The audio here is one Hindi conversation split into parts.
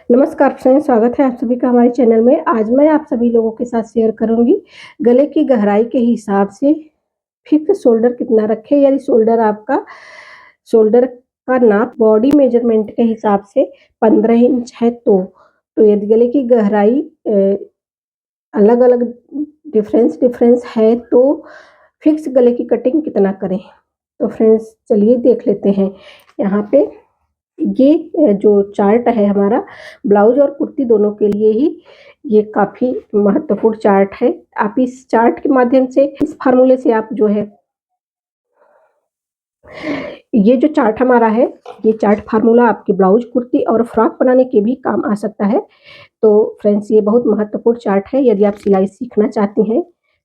नमस्कार फ्रेंड्स, स्वागत है आप सभी का हमारे चैनल में। आज मैं आप सभी लोगों के साथ शेयर करूंगी गले की गहराई के हिसाब से फिक्स शोल्डर कितना रखें। यदि शोल्डर का नाप बॉडी मेजरमेंट के हिसाब से 15 इंच है तो यदि गले की गहराई अलग अलग डिफरेंस है तो फिक्स गले की कटिंग कितना करें। तो फ्रेंड्स चलिए देख लेते हैं। यहाँ पे ये जो चार्ट है हमारा ब्लाउज और कुर्ती दोनों के लिए ही ये काफ़ी महत्वपूर्ण चार्ट है। आप इस चार्ट के माध्यम से, इस फार्मूले से आप जो है, ये जो चार्ट हमारा है, ये चार्ट फार्मूला आपके ब्लाउज, कुर्ती और फ्रॉक बनाने के भी काम आ सकता है। तो फ्रेंड्स ये बहुत महत्वपूर्ण चार्ट है। यदि आप सिलाई सीखना चाहती हैं,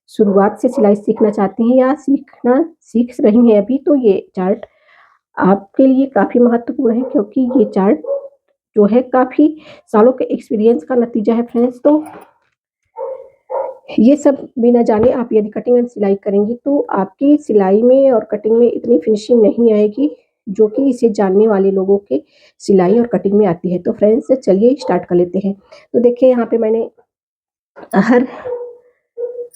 शुरुआत से सिलाई सीखना चाहती हैं या सीख रही हैं अभी, तो ये चार्ट आपके लिए काफ़ी महत्वपूर्ण है, क्योंकि ये चार्ट जो है काफ़ी सालों के एक्सपीरियंस का नतीजा है फ्रेंड्स। तो ये सब बिना जाने आप यदि कटिंग एंड सिलाई करेंगी तो आपकी सिलाई में और कटिंग में इतनी फिनिशिंग नहीं आएगी जो कि इसे जानने वाले लोगों के सिलाई और कटिंग में आती है। तो फ्रेंड्स चलिए स्टार्ट कर लेते हैं। तो देखिए यहाँ पे मैंने हर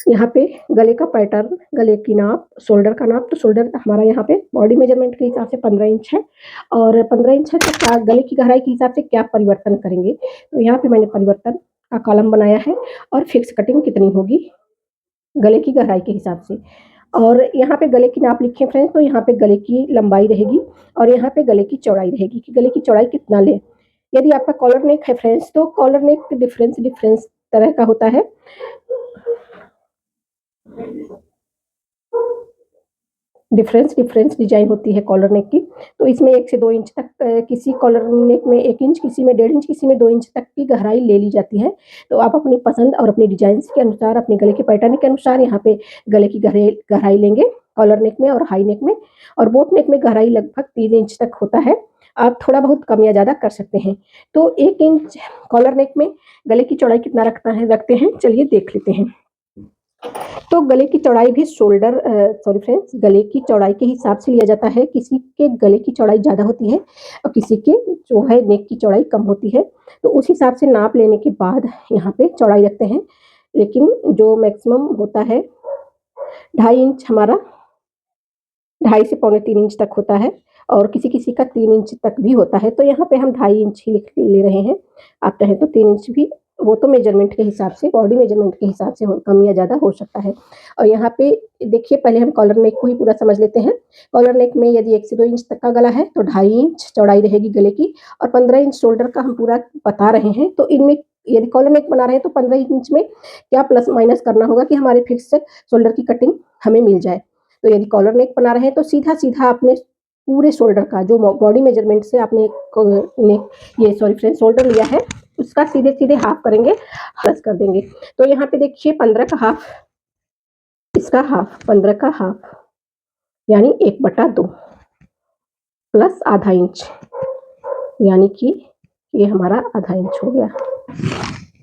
यहाँ पे गले का पैटर्न, गले की नाप, शोल्डर का नाप, तो शोल्डर हमारा यहाँ पे बॉडी मेजरमेंट के हिसाब से 15 इंच है और 15 इंच है तो क्या गले की गहराई के हिसाब से क्या परिवर्तन करेंगे। तो यहाँ पे मैंने परिवर्तन का कॉलम बनाया है और फिक्स कटिंग कितनी होगी गले की गहराई के हिसाब से। और यहाँ पे गले की नाप लिखे फ्रेंड्स, तो यहाँ पे गले की लंबाई रहेगी और यहाँ पे गले की चौड़ाई रहेगी कि गले की चौड़ाई कितना लें। यदि आपका कॉलर नेक है फ्रेंड्स, तो कॉलर नेक डिफरेंस तरह का होता है। डिफरेंस डिजाइन होती है कॉलर नेक की। तो इसमें 1 से 2 इंच तक, किसी कॉलर नेक में 1 इंच, किसी में 1.5 इंच, किसी में 2 इंच तक की गहराई ले ली जाती है। तो आप अपनी पसंद और अपनी डिजाइन के अनुसार, अपने गले के पैटर्न के अनुसार यहाँ पे गले की गहराई लेंगे कॉलर नेक में और हाई नेक में। और बोट नेक में गहराई लगभग 3 इंच तक होता है। आप थोड़ा बहुत कम या ज़्यादा कर सकते हैं। तो 1 इंच कॉलर नेक में गले की चौड़ाई कितना रखते हैं, चलिए देख लेते हैं। तो गले की चौड़ाई भी सॉरी फ्रेंड्स, गले की चौड़ाई के हिसाब से लिया जाता है। किसी के गले की चौड़ाई ज़्यादा होती है और किसी के जो है नेक की चौड़ाई कम होती है। तो उस हिसाब से नाप लेने के बाद यहाँ पे चौड़ाई रखते हैं। लेकिन जो मैक्सिमम होता है 2.5 इंच हमारा, 2.5 से पौने 3 इंच तक होता है और किसी किसी का 3 इंच तक भी होता है। तो यहाँ पे हम 2.5 इंच ही ले रहे हैं। आप चाहें तो 3 इंच भी, वो तो मेजरमेंट के हिसाब से, बॉडी मेजरमेंट के हिसाब से कम या ज़्यादा हो सकता है। और यहाँ पे देखिए, पहले हम कॉलर नेक को ही पूरा समझ लेते हैं। कॉलर नेक में यदि 1 से 2 इंच तक का गला है तो 2.5 इंच चौड़ाई रहेगी गले की और 15 इंच शोल्डर का हम पूरा बता रहे हैं। तो इनमें यदि कॉलर नेक बना रहे हैं तो 15 इंच में क्या प्लस माइनस करना होगा कि हमारे फिक्स शोल्डर की कटिंग हमें मिल जाए। तो यदि कॉलर नेक बना रहे हैं तो सीधा-सीधा अपने पूरे शोल्डर का जो बॉडी मेजरमेंट से आपने शोल्डर लिया है, उसका सीधे-सीधे हाफ करेंगे, प्लस कर देंगे। तो यहाँ पे देखिए 15 का हाफ, इसका हाफ, 15 का हाफ यानी 1/2 प्लस आधा इंच, यानी कि ये हमारा आधा इंच हो गया।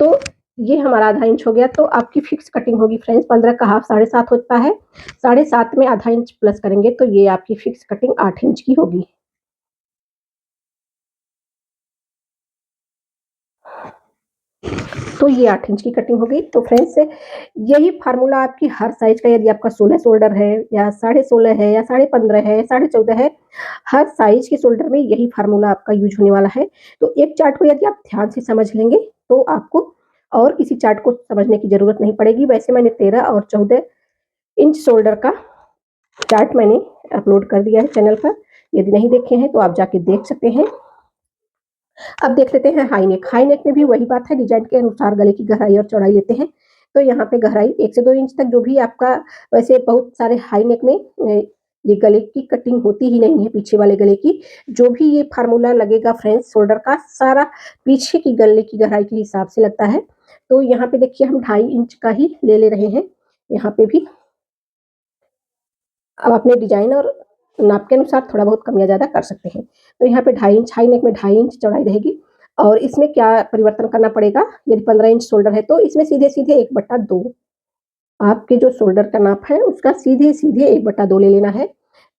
तो ये हमारा आधा इंच हो गया। तो आपकी फिक्स कटिंग होगी फ्रेंड्स। 15 का हाफ 7.5 होता है, 7.5 में आधा इंच प्लस करेंगे तो ये आपकी फिक्स कटिंग 8 इंच की होगी। तो ये 8 इंच की कटिंग हो गई। तो फ्रेंड्स यही फार्मूला आपकी हर साइज का, यदि आपका 16 शोल्डर है या 16.5 है या 15.5 है या 14.5 है, हर साइज के शोल्डर में यही फार्मूला आपका यूज होने वाला है। तो एक चार्ट को यदि आप ध्यान से समझ लेंगे तो आपको और किसी चार्ट को समझने की जरूरत नहीं पड़ेगी। वैसे मैंने 13 और 14 इंच शोल्डर का चार्ट मैंने अपलोड कर दिया है चैनल पर। यदि नहीं देखे हैं तो आप जाके देख सकते हैं। अब देख लेते हैं हाई नेक। हाई नेक में भी वही बात है, डिजाइन के अनुसार गले की गहराई और चौड़ाई लेते हैं। तो यहाँ पे गहराई 1 से 2 इंच तक जो भी आपका, वैसे बहुत सारे हाई नेक में ये गले की कटिंग होती ही नहीं है, पीछे वाले गले की। जो भी ये फार्मूला लगेगा फ्रेंड्स शोल्डर का, सारा पीछे की गले की गहराई के हिसाब से लगता है। तो यहाँ पे देखिए हम 2.5 इंच का ही ले रहे हैं यहाँ पे भी। अब अपने डिजाइन और नाप के अनुसार थोड़ा बहुत कम या ज़्यादा कर सकते हैं। तो यहाँ पे 2.5 इंच, हाई नेक में 2.5 इंच चौड़ाई रहेगी। और इसमें क्या परिवर्तन करना पड़ेगा, यदि 15 इंच शोल्डर है तो इसमें सीधे-सीधे 1/2, आपके जो शोल्डर का नाप है उसका सीधे-सीधे 1/2 ले लेना है।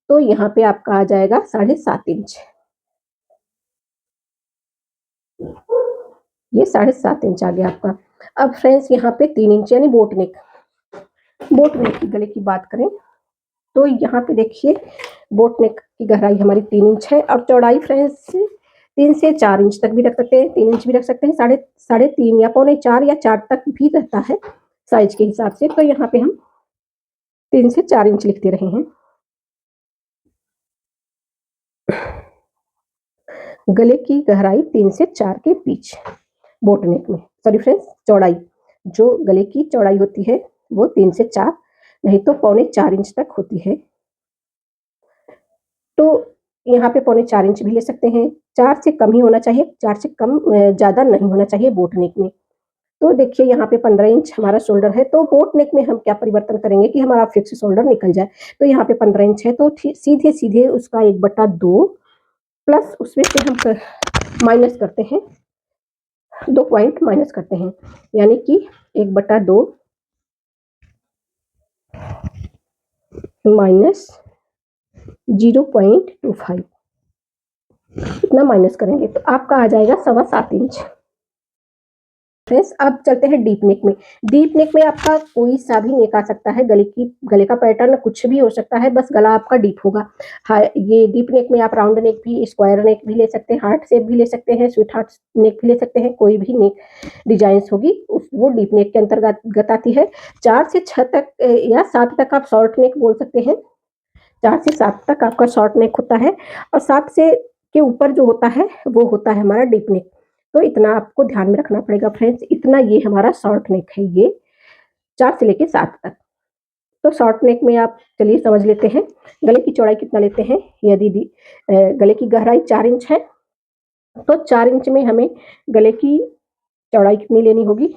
तो यहाँ पे आपका आ जाएगा 7.5 इंच। ये 7.5 इंच आ गया आपका। अब फ्रेंड्स यहाँ पे 3 इंच यानी बोट नेक की गले की बात करें तो यहाँ पे देखिए बोट नेक की गहराई हमारी 3 इंच है और चौड़ाई फ्रेंड्स 3 से 4 इंच तक भी रख सकते हैं, 3 इंच भी रख सकते हैं, साढ़े 3 या पौने 4 या 4 तक भी रहता है साइज के हिसाब से। तो यहाँ पे हम 3 से 4 इंच लिखते रहे हैं। गले की गहराई 3 से 4 के बीच बोट नेक में, सॉरी फ्रेंड्स, चौड़ाई, जो गले की चौड़ाई होती है वो 3 से 4 नहीं तो पौने 4 इंच तक होती है। तो यहाँ पे पौने 4 इंच भी ले सकते हैं, 4 से कम ही होना चाहिए, 4 से कम ज़्यादा नहीं होना चाहिए बोट नेक में। तो देखिए यहाँ पे 15 इंच हमारा शोल्डर है, तो बोट नेक में हम क्या परिवर्तन करेंगे कि हमारा फिक्स शोल्डर निकल जाए। तो यहाँ पे 15 इंच है, तो सीधे उसका 1/2 प्लस उसमें से हम माइनस करते हैं, 2 पॉइंट माइनस करते हैं, यानी कि 1/2 माइनस 0.25, इतना माइनस करेंगे तो आपका आ जाएगा 7.25 इंच। फ्रेंड्स अब चलते हैं डीप नेक में। डीप नेक में आपका कोई सा भी नेक आ सकता है, गले का पैटर्न कुछ भी हो सकता है, बस गला आपका डीप होगा। हाँ, ये डीप नेक में आप राउंड नेक भी, स्क्वायर नेक भी ले सकते हैं, हार्ट शेप भी ले सकते हैं, स्वीट हार्ट नेक भी ले सकते हैं, कोई भी नेक डिजाइन होगी वो डीप नेक के अंतर्गत आती है। 4 से 6 तक या 7 तक आप शॉर्ट नेक बोल सकते हैं, 4 से 7 तक आपका शॉर्ट नेक होता है और 7 से के ऊपर जो होता है वो होता है हमारा डीप नेक। तो इतना आपको ध्यान में रखना पड़ेगा फ्रेंड्स, इतना ये हमारा शॉर्ट नेक है, ये 4 से लेके 7 तक। तो शॉर्ट नेक में आप चलिए समझ लेते हैं गले की चौड़ाई कितना लेते हैं। यदि गले की गहराई 4 इंच है तो 4 इंच में हमें गले की चौड़ाई कितनी लेनी होगी,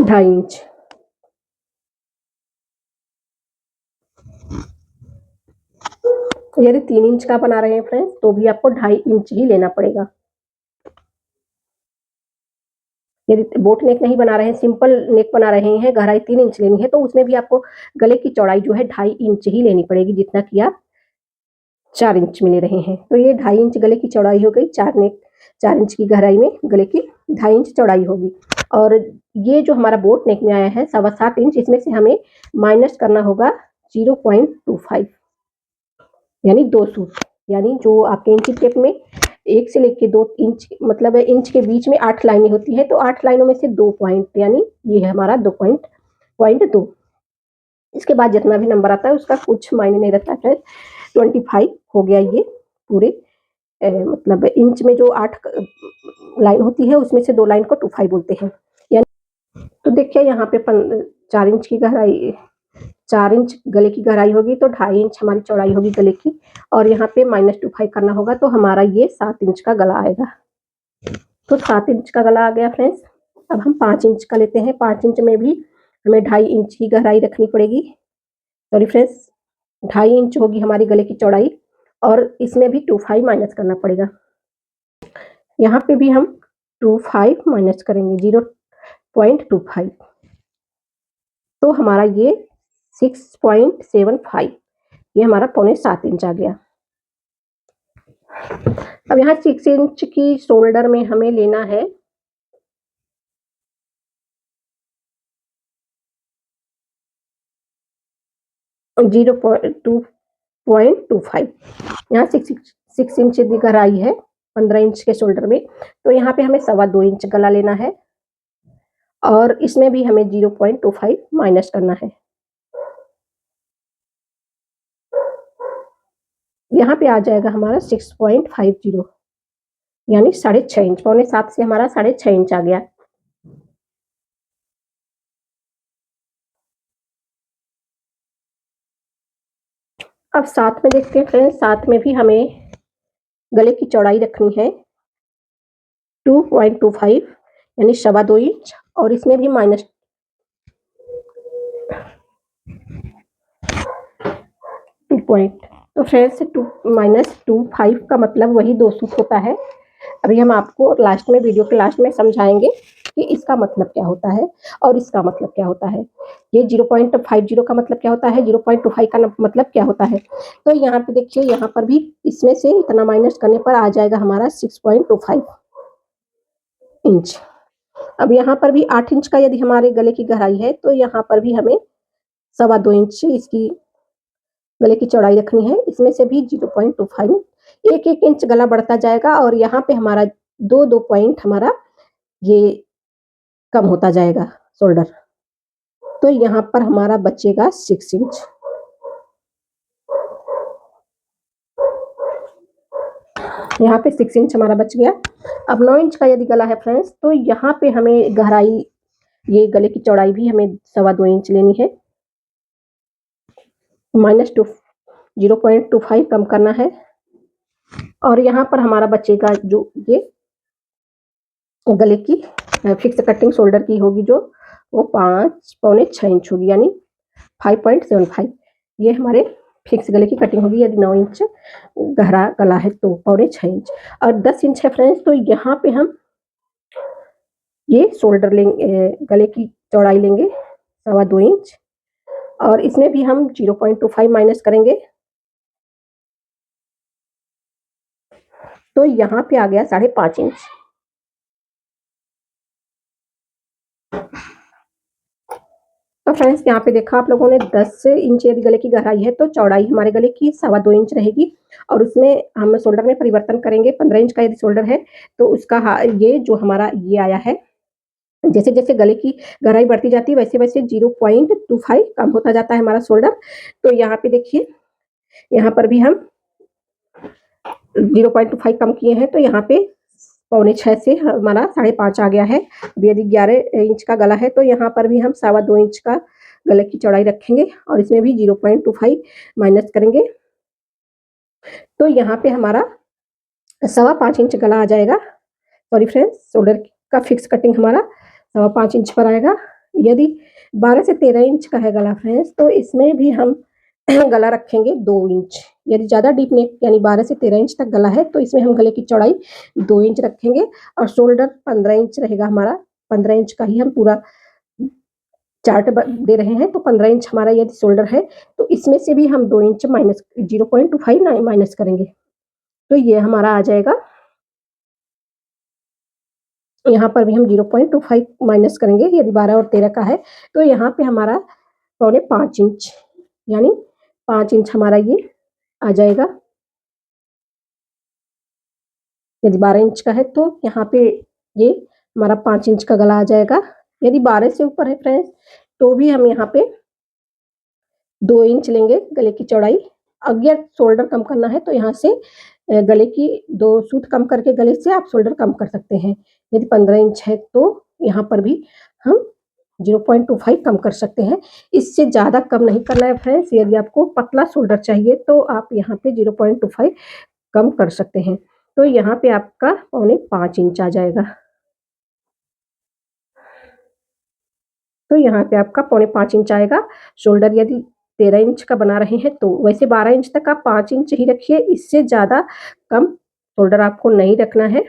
ढाई इंच। यदि 3 इंच का बना रहे हैं फ्रेंड्स तो भी आपको 2.5 इंच ही लेना पड़ेगा। यदि बोट नेक नहीं बना रहे हैं, सिंपल नेक बना रहे हैं, गहराई 3 इंच लेनी है तो उसमें भी आपको गले की चौड़ाई जो है 2.5 इंच ही लेनी पड़ेगी, जितना कि आप 4 इंच में ले रहे हैं। तो ये 2.5 इंच गले की चौड़ाई हो गई, 4 इंच की गहराई में गले की 2.5 इंच चौड़ाई होगी। और ये जो हमारा बोट नेक में आया है 7.25 इंच, इसमें से हमें माइनस करना होगा 0.25, यानी 2 सूत, यानी जो आपके इंची टेप में 1 से लेके 2 इंच, मतलब इंच के बीच में 8 लाइनें होती है, तो 8 लाइनों में से 2 पॉइंट, यानी ये है हमारा 2.2। इसके बाद जितना भी नंबर आता है उसका कुछ मायने नहीं रहता है। 25 हो गया ये पूरे, मतलब इंच में जो 8 लाइन होती है उसमें से 2 लाइन को 25 बोलते हैं। यानी तो देखिए यहाँ पे 4 इंच की गहराई, 4 इंच गले की गहराई होगी तो 2.5 इंच हमारी चौड़ाई होगी गले की, और यहाँ पे -25 करना होगा तो हमारा ये 7 इंच का गला आएगा। तो 7 इंच का गला आ गया फ्रेंड्स। अब हम 5 इंच का लेते हैं, 5 इंच में भी हमें 2.5 इंच की गहराई रखनी पड़ेगी, सॉरी फ्रेंड्स 2.5 इंच होगी हमारी गले की चौड़ाई, और इसमें भी 25 माइनस करना पड़ेगा। यहाँ पे भी हम 25 माइनस करेंगे, 0.25, तो हमारा ये 6.75, ये हमारा 6.75 इंच आ गया। अब यहाँ 6 इंच की शोल्डर में हमें लेना है 2.25, यहाँ 6 इंच की गहराई है 15 इंच के शोल्डर में, तो यहाँ पे हमें 2.25 इंच गला लेना है और इसमें भी हमें 0.25 माइनस करना है। यहाँ पे आ जाएगा हमारा 6.50, यानी 6.5 इंच, 6.25 से हमारा 6.5 इंच आ गया। अब साथ में देखते हैं फ्रेंड्स, साथ में भी हमें गले की चौड़ाई रखनी है 2.25, यानी 2.25 इंच, और इसमें भी माइनस 2 पॉइंट, तो फ्रेंड्स -25 का मतलब वही 2 सूत होता है। अभी हम आपको लास्ट में, वीडियो के लास्ट में समझाएंगे कि इसका मतलब क्या होता है और इसका मतलब क्या होता है। ये 0.50 का मतलब क्या होता है, 0.25 का मतलब क्या होता है। तो यहाँ पे देखिए, यहाँ पर भी इसमें से इतना माइनस करने पर आ जाएगा हमारा 6.25 इंच। अब यहाँ पर भी 8 इंच का यदि हमारे गले की गहराई है तो यहाँ पर भी हमें 2.25 इंच इसकी गले की चौड़ाई रखनी है। इसमें से भी 0.25, एक एक इंच गला बढ़ता जाएगा और यहाँ पे हमारा 2 पॉइंट हमारा ये कम होता जाएगा शोल्डर। तो यहाँ पर हमारा बचेगा 6 इंच। यहाँ पे 6 इंच हमारा बच गया। अब 9 इंच का यदि गला है फ्रेंड्स, तो यहाँ पे हमें गहराई, ये गले की चौड़ाई भी हमें 2.25 इंच लेनी है। -2 0.25 कम करना है और यहाँ पर हमारा बचेगा जो ये गले की फिक्स कटिंग शोल्डर की होगी, जो वो 5.25 इंच होगी, यानी 5.75। ये हमारे फिक्स गले की कटिंग होगी यदि 9 इंच गहरा गला है तो 5.25 इंच। और 10 इंच है फ्रेंड्स, तो यहाँ पे हम ये शोल्डर लेंगे, गले की चौड़ाई लेंगे 2.25 इंच और इसमें भी हम 0.25 माइनस करेंगे, तो यहाँ पे आ गया 5.5 इंच। तो फ्रेंड्स यहाँ पे देखा आप लोगों ने, 10 इंच यदि गले की गहराई है तो चौड़ाई हमारे गले की 2.25 इंच रहेगी और उसमें हम शोल्डर में परिवर्तन करेंगे। 15 इंच का यदि शोल्डर है तो उसका ये जो हमारा ये आया है, जैसे जैसे गले की गहराई बढ़ती जाती है वैसे वैसे 0.25 कम होता जाता है हमारा शोल्डर। तो यहाँ पे देखिए, यहाँ पर भी हम 0.25 कम किए हैं, तो यहाँ पे 5.25 से हमारा 5.5 आ गया है। अब यदि 11 इंच का गला है तो यहाँ पर भी हम 2.25 इंच का गले की चौड़ाई रखेंगे और इसमें भी 0.25 माइनस करेंगे, तो यहाँ पे हमारा 5.25 इंच गला आ जाएगा। सॉरी फ्रेंड्स, शोल्डर का फिक्स कटिंग हमारा 5.25 इंच पर आएगा। यदि 12 से 13 इंच का है गला फ्रेंड्स, तो इसमें भी हम गला रखेंगे 2 इंच। यदि ज़्यादा डीप नेक यानी 12 से 13 इंच तक गला है तो इसमें हम गले की चौड़ाई 2 इंच रखेंगे और शोल्डर 15 इंच रहेगा हमारा। 15 इंच का ही हम पूरा चार्ट दे रहे हैं, तो 15 इंच हमारा यदि शोल्डर है तो इसमें से भी हम 2 इंच माइनस 0.25 माइनस करेंगे, तो ये हमारा आ जाएगा। यहाँ पर भी हम 0.25 माइनस करेंगे यदि 12 और 13 का है, तो यहाँ पे हमारा 4.25 इंच, यानी 5 इंच हमारा ये आ जाएगा। यदि 12 इंच का है तो यहाँ पे ये हमारा 5 इंच का गला आ जाएगा। यदि 12 से ऊपर है फ्रेंड्स, तो भी हम यहाँ पे 2 इंच लेंगे गले की चौड़ाई। अगर शोल्डर कम करना है तो यहाँ से गले की 2 सूत कम करके गले से आप शोल्डर कम कर सकते हैं। यदि 15 इंच है तो यहाँ पर भी हम 0.25 कम कर सकते हैं। इससे ज़्यादा कम नहीं करना है फ्रेंड्स। यदि आपको पतला शोल्डर चाहिए तो आप यहाँ पे 0.25 कम कर सकते हैं, तो यहाँ पे आपका 4.25 इंच आ जाएगा। तो यहाँ पे आपका 4.25 इंच आएगा। शोल्डर यदि 13 इंच का बना रहे हैं तो वैसे 12 इंच तक आप 5 इंच ही रखिए, इससे ज़्यादा कम शोल्डर आपको नहीं रखना है।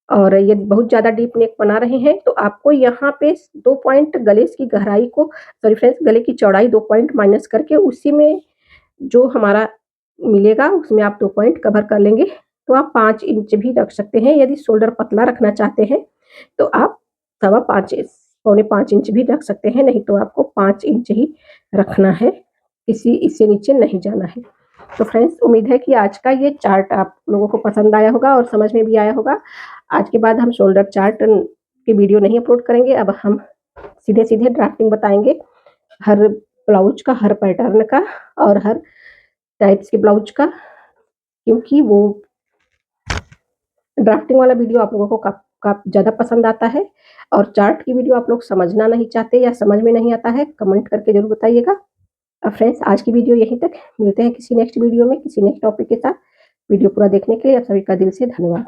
और यदि बहुत ज़्यादा डीप नेक बना रहे हैं तो आपको यहाँ पे 2 पॉइंट गले की गहराई को, सॉरी फ्रेंड्स, गले की चौड़ाई 2 पॉइंट माइनस करके उसी में जो हमारा मिलेगा उसमें आप 2 पॉइंट कवर कर लेंगे, तो आप 5 इंच भी रख सकते हैं। यदि शोल्डर पतला रखना चाहते हैं तो आप 5.25 इंच भी रख सकते हैं, नहीं तो आपको 5 इंच ही रखना है, इससे नीचे नहीं जाना है। तो फ्रेंड्स, उम्मीद है कि आज का ये चार्ट आप लोगों को पसंद आया होगा और समझ में भी आया होगा। आज के बाद हम शोल्डर चार्ट की वीडियो नहीं अपलोड करेंगे, अब हम सीधे-सीधे ड्राफ्टिंग बताएँगे, हर ब्लाउज का, हर पैटर्न का और हर टाइप्स के ब्लाउज का, क्योंकि वो ड्राफ्टिंग वाला वीडियो आप लोगों को ज़्यादा पसंद आता है और चार्ट की वीडियो आप लोग समझना नहीं चाहते या समझ में नहीं आता है, कमेंट करके ज़रूर बताइएगा। अब फ्रेंड्स, आज की वीडियो यहीं तक, मिलते हैं किसी नेक्स्ट वीडियो में किसी नेक्स्ट टॉपिक के साथ। वीडियो पूरा देखने के लिए आप सभी का दिल से धन्यवाद।